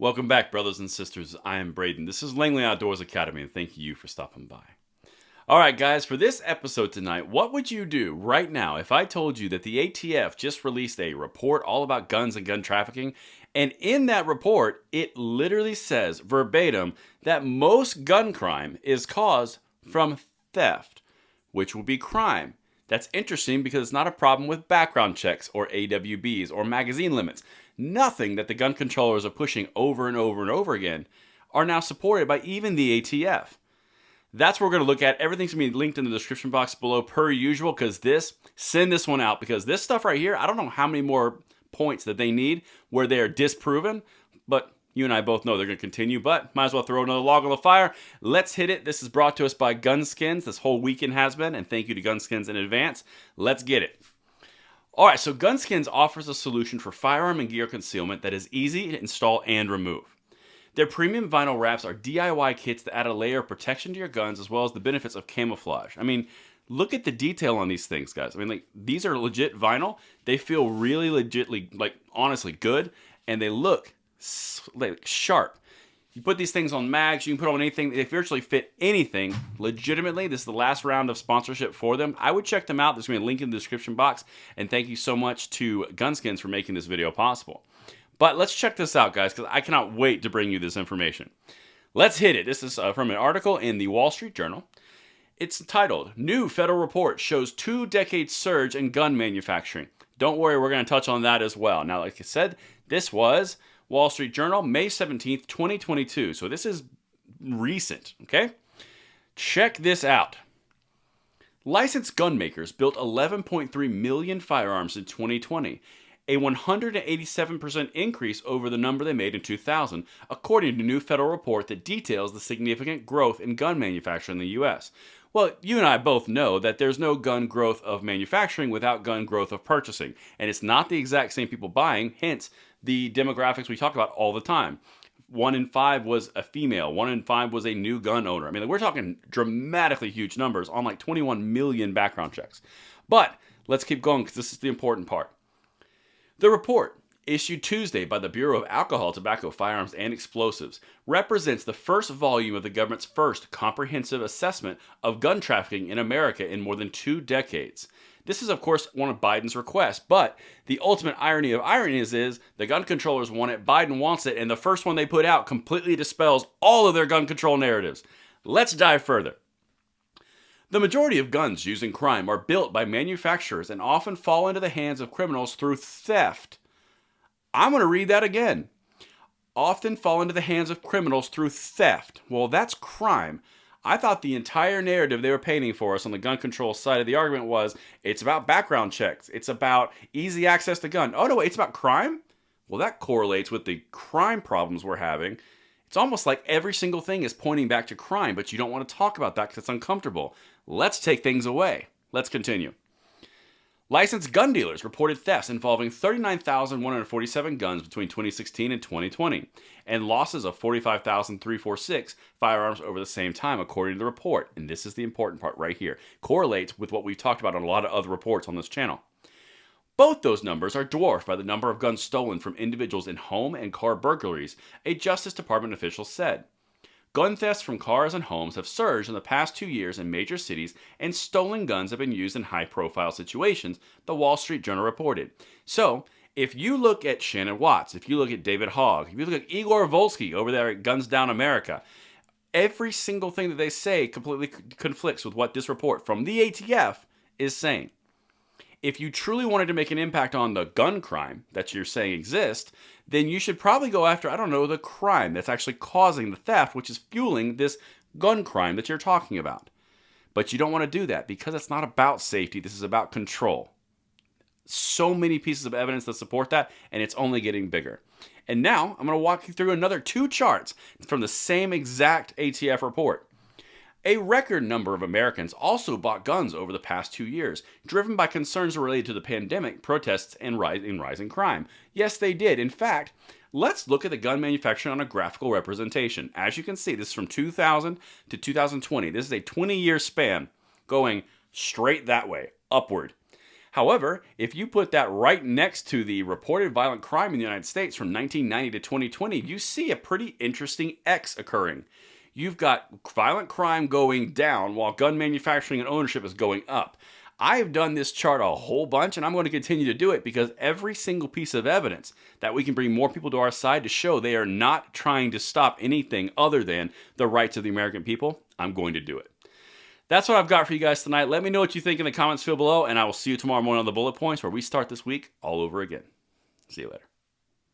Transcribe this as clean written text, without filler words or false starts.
Welcome back, brothers and sisters. I am Braden. This is Langley Outdoors Academy, and thank you for stopping by. All right, guys, for this episode tonight, what would you do right now if I told you that the ATF just released a report all about guns and gun trafficking? And in that report, it literally says verbatim that most gun crime is caused from theft, which would be crime. That's interesting because it's not a problem with background checks or AWBs or magazine limits. Nothing that the gun controllers are pushing over and over and over again are now supported by even the ATF. That's what we're going to look at. Everything's going to be linked in the description box below per usual because send this one out because this stuff right here, I don't know how many more points that they need where they are disproven, but you and I both know they're going to continue, but might as well throw another log on the fire. Let's hit it. This is brought to us by Gunskins. This whole weekend has been, and thank you to Gunskins in advance. Let's get it. All right, so Gunskins offers a solution for firearm and gear concealment that is easy to install and remove. Their premium vinyl wraps are DIY kits that add a layer of protection to your guns as well as the benefits of camouflage. I mean, look at the detail on these things, guys. I mean, these are legit vinyl. They feel really legitly, honestly good, and they look sharp. You put these things on mags, you can put on anything. They virtually fit anything. Legitimately, this is the last round of sponsorship for them. I would check them out. There's going to be a link in the description box. And thank you so much to Gunskins for making this video possible. But let's check this out, guys, because I cannot wait to bring you this information. Let's hit it. This is from an article in the Wall Street Journal. It's titled, New Federal Report Shows 2-Decade Surge in Gun Manufacturing. Don't worry, we're going to touch on that as well. Now, like I said, this was Wall Street Journal, May 17th, 2022. So this is recent, okay? Check this out. Licensed gun makers built 11.3 million firearms in 2020, a 187% increase over the number they made in 2000, according to a new federal report that details the significant growth in gun manufacturing in the U.S. Well, you and I both know that there's no gun growth of manufacturing without gun growth of purchasing, and it's not the exact same people buying, hence the demographics we talk about all the time. 1 in 5 was a female. 1 in 5 was a new gun owner. I mean, we're talking dramatically huge numbers on 21 million background checks. But let's keep going because this is the important part. The report, issued Tuesday by the Bureau of Alcohol, Tobacco, Firearms, and Explosives, represents the first volume of the government's first comprehensive assessment of gun trafficking in America in more than 2 decades. This is, of course, one of Biden's requests, but the ultimate irony of ironies is the gun controllers want it, Biden wants it, and the first one they put out completely dispels all of their gun control narratives. Let's dive further. The majority of guns used in crime are built by manufacturers and often fall into the hands of criminals through theft. I'm going to read that again. Often fall into the hands of criminals through theft. Well, that's crime. I thought the entire narrative they were painting for us on the gun control side of the argument was it's about background checks. It's about easy access to gun. Oh, no, it's about crime? Well, that correlates with the crime problems we're having. It's almost like every single thing is pointing back to crime, but you don't want to talk about that because it's uncomfortable. Let's take things away. Let's continue. Licensed gun dealers reported thefts involving 39,147 guns between 2016 and 2020, and losses of 45,346 firearms over the same time, according to the report. And this is the important part right here. Correlates with what we've talked about on a lot of other reports on this channel. Both those numbers are dwarfed by the number of guns stolen from individuals in home and car burglaries, a Justice Department official said. Gun thefts from cars and homes have surged in the past 2 years in major cities, and stolen guns have been used in high-profile situations, the Wall Street Journal reported. So, if you look at Shannon Watts, if you look at David Hogg, if you look at Igor Volsky over there at Guns Down America, every single thing that they say completely conflicts with what this report from the ATF is saying. If you truly wanted to make an impact on the gun crime that you're saying exists, then you should probably go after, the crime that's actually causing the theft, which is fueling this gun crime that you're talking about. But you don't want to do that because it's not about safety. This is about control. So many pieces of evidence that support that, and it's only getting bigger. And now I'm going to walk you through another 2 charts from the same exact ATF report. A record number of Americans also bought guns over the past 2 years, driven by concerns related to the pandemic, protests, and rising crime. Yes, they did. In fact, let's look at the gun manufacturing on a graphical representation. As you can see, this is from 2000 to 2020. This is a 20-year span going straight that way, upward. However, if you put that right next to the reported violent crime in the United States from 1990 to 2020, you see a pretty interesting X occurring. You've got violent crime going down while gun manufacturing and ownership is going up. I have done this chart a whole bunch, and I'm going to continue to do it because every single piece of evidence that we can bring more people to our side to show they are not trying to stop anything other than the rights of the American people, I'm going to do it. That's what I've got for you guys tonight. Let me know what you think in the comments field below, and I will see you tomorrow morning on the Bullet Points where we start this week all over again. See you later.